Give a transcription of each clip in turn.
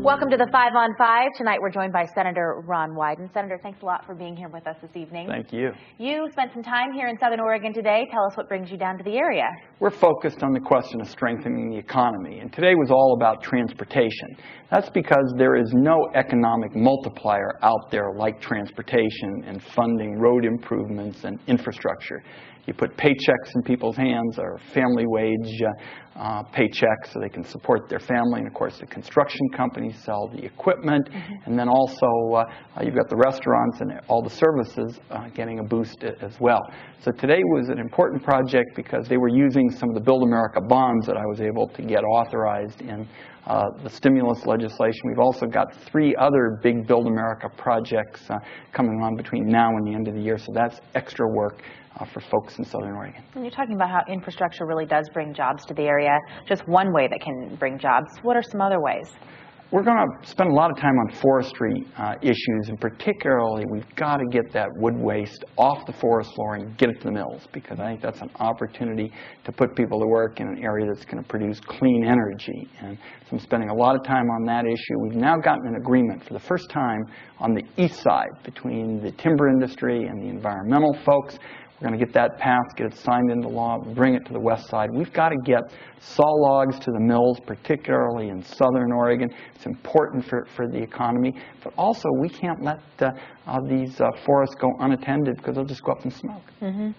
Welcome to the 5 on 5. Tonight we're joined by Senator Ron Wyden. Senator, thanks a lot for being here with us this evening. Thank you. You spent some time here in Southern Oregon today. Tell us what brings you down to the area. We're focused on the question of strengthening the economy, and today was all about transportation. That's because there is no economic multiplier out there like transportation and funding road improvements and infrastructure. You put paychecks in people's hands, or family wage paychecks, so they can support their family. And of course, the construction companies sell the equipment. And then also, you've got the restaurants and all the services getting a boost as well. So today was an important project because they were using some of the Build America bonds that I was able to get authorized in the stimulus legislation. We've also got 3 other big Build America projects coming on between now and the end of the year. So that's extra work for folks in Southern Oregon. And you're talking about how infrastructure really does bring jobs to the area. Just one way that can bring jobs. What are some other ways? We're going to spend a lot of time on forestry issues, and particularly we've got to get that wood waste off the forest floor and get it to the mills, because I think that's an opportunity to put people to work in an area that's going to produce clean energy. And so I'm spending a lot of time on that issue. We've now gotten an agreement for the first time on the east side between the timber industry and the environmental folks. We're going to get that passed, get it signed into law, bring it to the west side. We've got to get saw logs to the mills, particularly in Southern Oregon. It's important for the economy. But also, we can't let these forests go unattended, because they'll just go up in smoke.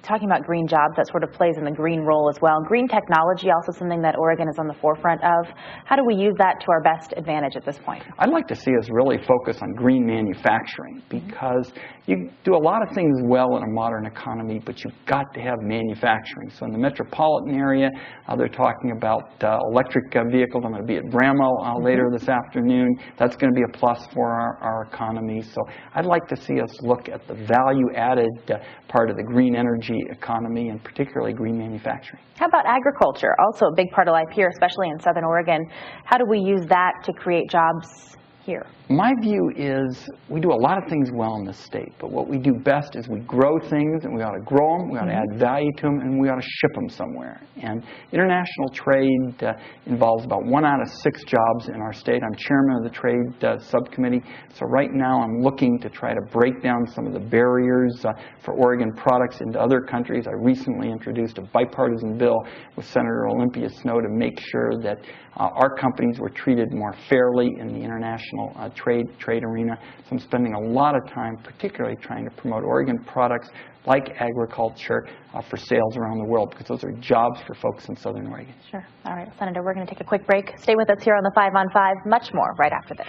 Talking about green jobs, that sort of plays in the green role as well. Green technology, also something that Oregon is on the forefront of. How do we use that to our best advantage at this point? I'd like to see us really focus on green manufacturing, because you do a lot of things well in a modern economy, but you've got to have manufacturing. So in the metropolitan area, they're talking about electric vehicles. I'm going to be at Bramo later this afternoon. That's going to be a plus for our economy. So I'd like to see us look at the value-added part of the green energy economy, and particularly green manufacturing. How about agriculture? Also a big part of life here, especially in Southern Oregon. How do we use that to create jobs here? My view is we do a lot of things well in this state, but what we do best is we grow things, and we ought to grow them, we ought to add value to them, and we ought to ship them somewhere. And international trade involves about 1 out of 6 jobs in our state. I'm chairman of the trade subcommittee, so right now I'm looking to try to break down some of the barriers for Oregon products into other countries. I recently introduced a bipartisan bill with Senator Olympia Snowe to make sure that our companies were treated more fairly in the international trade arena. So I'm spending a lot of time particularly trying to promote Oregon products like agriculture for sales around the world, because those are jobs for folks in Southern Oregon. Sure. All right, Senator, we're going to take a quick break. Stay with us here on the 5 on 5. Much more right after this.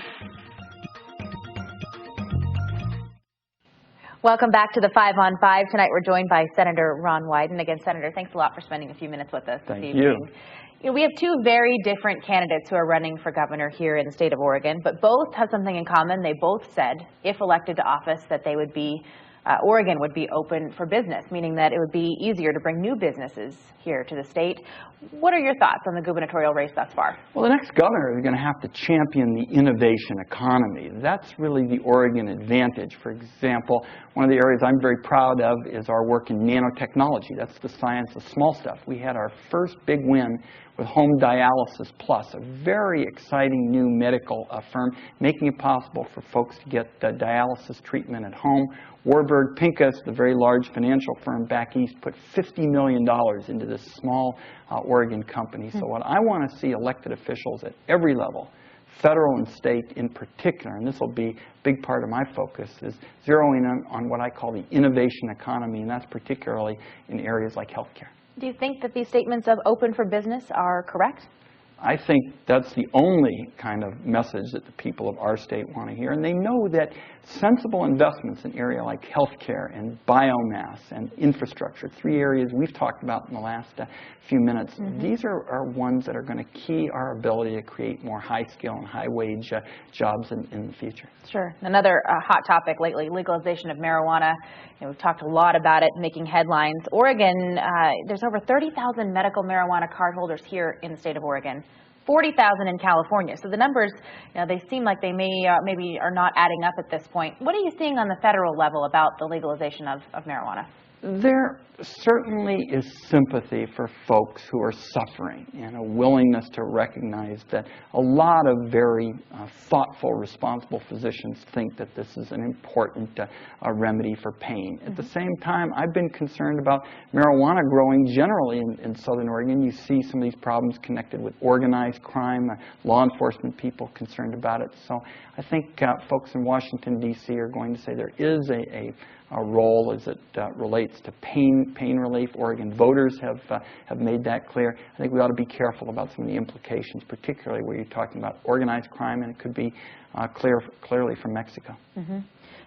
Welcome back to the 5 on 5. Tonight we're joined by Senator Ron Wyden. Again, Senator, thanks a lot for spending a few minutes with us this evening. Thank you. You know, we have 2 very different candidates who are running for governor here in the state of Oregon, but both have something in common. They both said, if elected to office, that they would be Oregon would be open for business, meaning that it would be easier to bring new businesses here to the state. What are your thoughts on the gubernatorial race thus far? Well, the next governor is going to have to champion the innovation economy. That's really the Oregon advantage. For example, one of the areas I'm very proud of is our work in nanotechnology. That's the science of small stuff. We had our first big win with Home Dialysis Plus, a very exciting new medical firm, making it possible for folks to get dialysis treatment at home. Warburg Pincus, the very large financial firm back east, put $50 million into this small Oregon company. So what I want to see elected officials at every level, federal and state in particular, and this will be a big part of my focus, is zeroing in on what I call the innovation economy, and that's particularly in areas like healthcare. Do you think that these statements of open for business are correct? I think that's the only kind of message that the people of our state want to hear. And they know that sensible investments in areas like healthcare and biomass and infrastructure, 3 areas we've talked about in the last few minutes, these are ones that are going to key our ability to create more high-skill and high-wage jobs in the future. Sure. Another hot topic lately, legalization of marijuana. You know, we've talked a lot about it, making headlines. Oregon, there's over 30,000 medical marijuana cardholders here in the state of Oregon. 40,000 in California. So the numbers, you know, they seem like they maybe are not adding up at this point. What are you seeing on the federal level about the legalization of marijuana? There certainly is sympathy for folks who are suffering and a willingness to recognize that a lot of very thoughtful, responsible physicians think that this is an important remedy for pain. At the same time, I've been concerned about marijuana growing generally in Southern Oregon. You see some of these problems connected with organized crime, law enforcement people concerned about it. So I think folks in Washington, D.C. are going to say there is a role as it relates to pain relief. Oregon voters have made that clear. I think we ought to be careful about some of the implications, particularly where you're talking about organized crime, and it could be clearly from Mexico.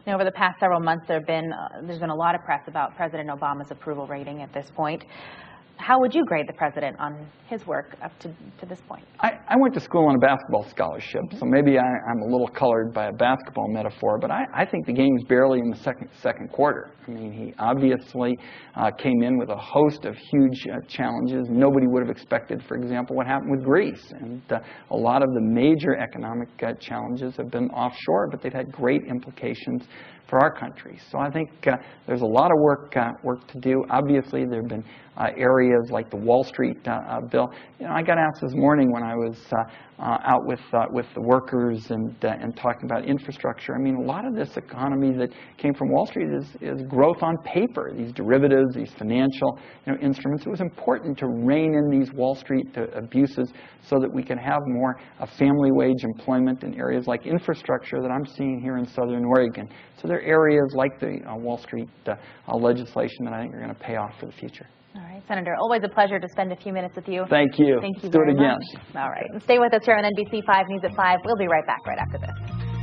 Now, over the past several months, there's been a lot of press about President Obama's approval rating at this point. How would you grade the president on his work up to this point? I went to school on a basketball scholarship, so maybe I'm a little colored by a basketball metaphor, but I think the game's barely in the second quarter. I mean, he obviously came in with a host of huge challenges. Nobody would have expected, for example, what happened with Greece. And a lot of the major economic challenges have been offshore, but they've had great implications for our country. So I think there's a lot of work to do. Obviously, there have been areas like the Wall Street bill. You know, I got asked this morning when I was out with the workers and talking about infrastructure. I mean, a lot of this economy that came from Wall Street is growth on paper. These derivatives, these financial instruments. It was important to rein in these Wall Street abuses so that we can have more family wage employment in areas like infrastructure that I'm seeing here in Southern Oregon. So there are areas like the Wall Street legislation that I think are going to pay off for the future. All right, Senator, always a pleasure to spend a few minutes with you. Thank you. Thank you Let's do it very again. much. All right, and stay with us here on NBC 5 News at 5. We'll be right back right after this.